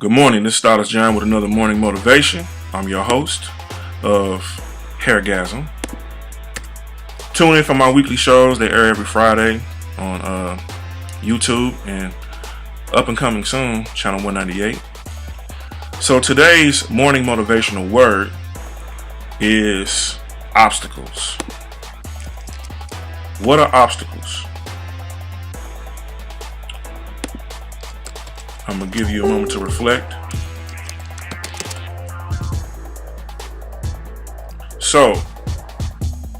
Good morning, this is Stylist John with another morning motivation. I'm your host of HairGasm. Tune in for my weekly shows. They air every Friday on YouTube and up and coming soon, channel 198. So today's morning motivational word is obstacles. What are obstacles? I'm going to give you a moment to reflect. So,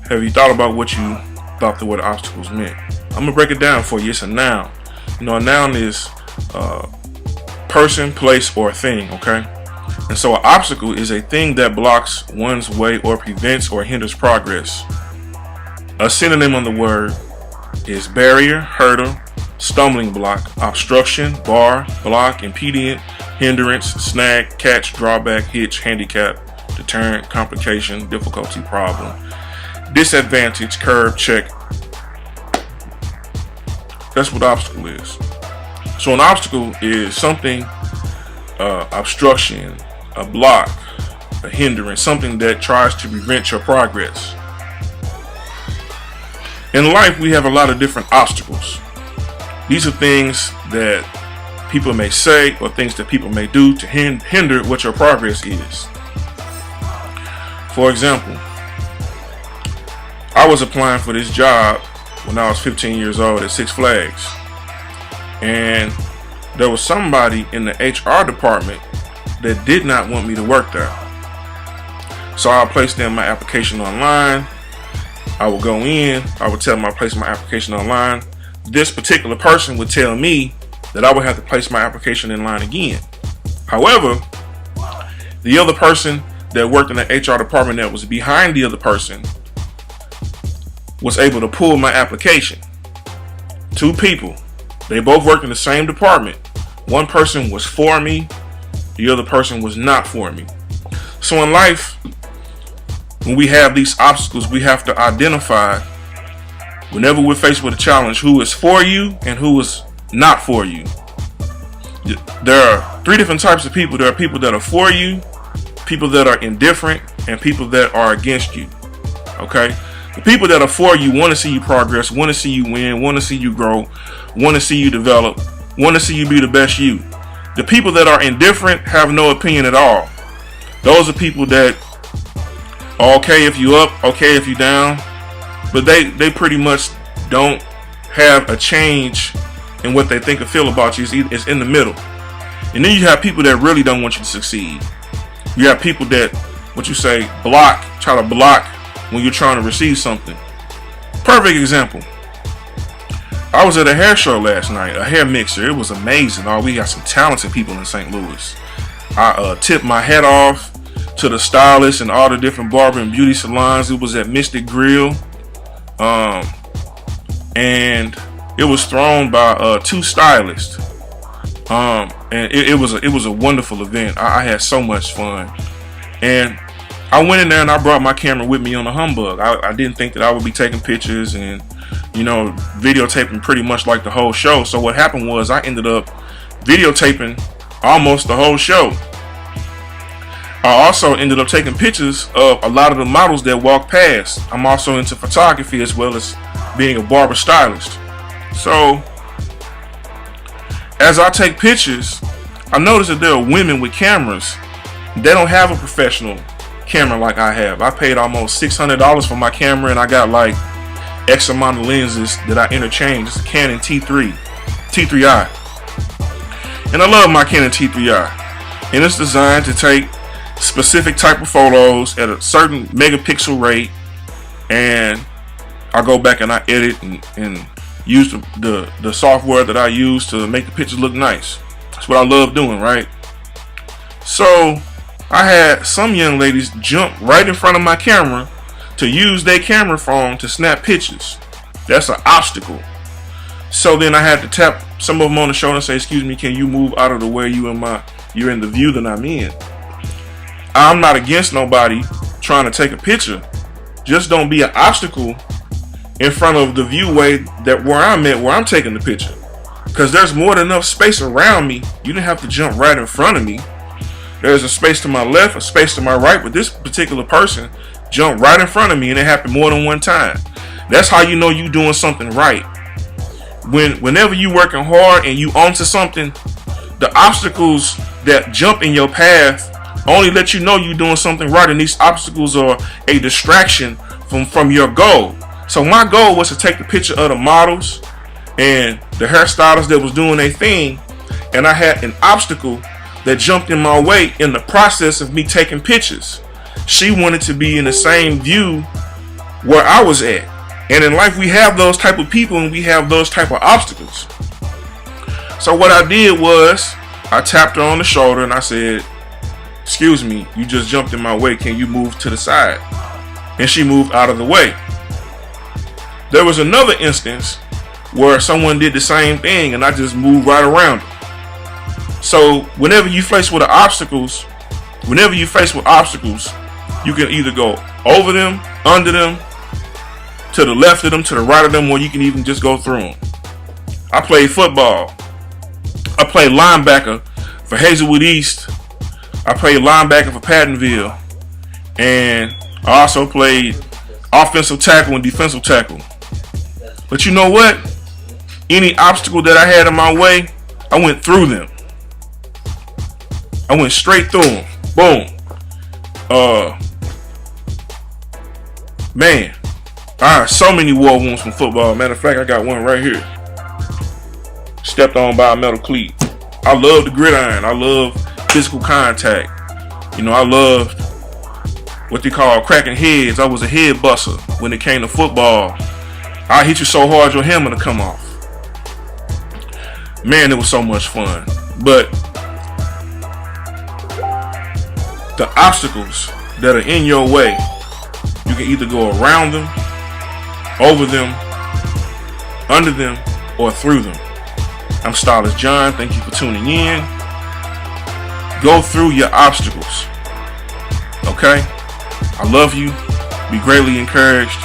have you thought about what you thought the word obstacles meant? I'm going to break it down for you. It's a noun. You know, a noun is person, place, or thing, okay? And so an obstacle is a thing that blocks one's way or prevents or hinders progress. A synonym on the word is barrier, hurdle, stumbling block, obstruction, bar, block, impediment, hindrance, snag, catch, drawback, hitch, handicap, deterrent, complication, difficulty, problem, disadvantage, curb, check. That's what obstacle is. So an obstacle is something, obstruction, a block, a hindrance, something that tries to prevent your progress. In life, we have a lot of different obstacles. These are things that people may say or things that people may do to hinder what your progress is. For example, I was applying for this job when I was 15 years old at Six Flags. And there was somebody in the HR department that did not want me to work there. So I placed in my application online. I would go in, I would tell them I placed my application online. This particular person would tell me that I would have to place my application in line again. However, the other person that worked in the HR department that was behind the other person was able to pull my application. Two people, they both worked in the same department. One person was for me, the other person was not for me. So in life, when we have these obstacles, we have to identify, whenever we're faced with a challenge, who is for you and who is not for you. There are three different types of people. There are people that are for you, people that are indifferent, and people that are against you. Okay? The people that are for you want to see you progress, want to see you win, want to see you grow, want to see you develop, want to see you be the best you. The people that are indifferent have no opinion at all. Those are people that are okay if you up, okay if you down, but they pretty much don't have a change in what they think or feel about you. It's in the middle. And then you have people that really don't want you to succeed. You have people that, try to block when you're trying to receive something. Perfect example. I was at a hair show last night, a hair mixer. It was amazing. We got some talented people in St. Louis. I tipped my hat off to the Stylist and all the different barber and beauty salons. It was at Mystic Grill. And it was thrown by two stylists. And it was a wonderful event. I had so much fun. And I went in there and I brought my camera with me on the humbug. I didn't think that I would be taking pictures and, videotaping pretty much like the whole show. So what happened was I ended up videotaping almost the whole show. I also ended up taking pictures of a lot of the models that walked past. I'm also into photography as well as being a barber stylist. So as I take pictures, I noticed that there are women with cameras. They don't have a professional camera like I have. I paid almost $600 for my camera and I got like X amount of lenses that I interchange. It's a Canon T3i. And I love my Canon T3i. And it's designed to take specific type of photos at a certain megapixel rate, and I go back and I edit and use the software that I use to make the pictures look nice. That's what I love doing, right? So I had some young ladies jump right in front of my camera to use their camera phone to snap pictures. That's an obstacle. So then I had to tap some of them on the shoulder and say, "Excuse me, can you move out of the way? You're in the view that I'm in." I'm not against nobody trying to take a picture. Just don't be an obstacle in front of the viewway that where I'm at, where I'm taking the picture. Because there's more than enough space around me. You didn't have to jump right in front of me. There's a space to my left, a space to my right, but this particular person jumped right in front of me, and it happened more than one time. That's how you know you doing something right. Whenever you working hard and you onto something, the obstacles that jump in your path only let you know you're doing something right, and these obstacles are a distraction from your goal. So my goal was to take the picture of the models and the hairstylists that was doing their thing, and I had an obstacle that jumped in my way in the process of me taking pictures. She wanted to be in the same view where I was at. And in life, we have those type of people and we have those type of obstacles. So what I did was I tapped her on the shoulder and I said, "Excuse me, you just jumped in my way. Can you move to the side?" And she moved out of the way. There was another instance where someone did the same thing and I just moved right around them. So whenever you face with obstacles, you can either go over them, under them, to the left of them, to the right of them, or you can even just go through them. I played football. I played linebacker for Hazelwood East. I played linebacker for Pattonville. And I also played offensive tackle and defensive tackle. But you know what? Any obstacle that I had in my way, I went through them. I went straight through them. Boom. Man, I have so many war wounds from football. Matter of fact, I got one right here. Stepped on by a metal cleat. I love the gridiron. I love physical contact. You know, I loved what they call cracking heads. I was a head buster when it came to football. I hit you so hard your helmet to come off. Man, it was so much fun. But the obstacles that are in your way, you can either go around them, over them, under them, or through them. I'm Stylist John. Thank you for tuning in. Go through your obstacles. Okay? I love you. Be greatly encouraged.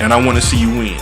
And I want to see you win.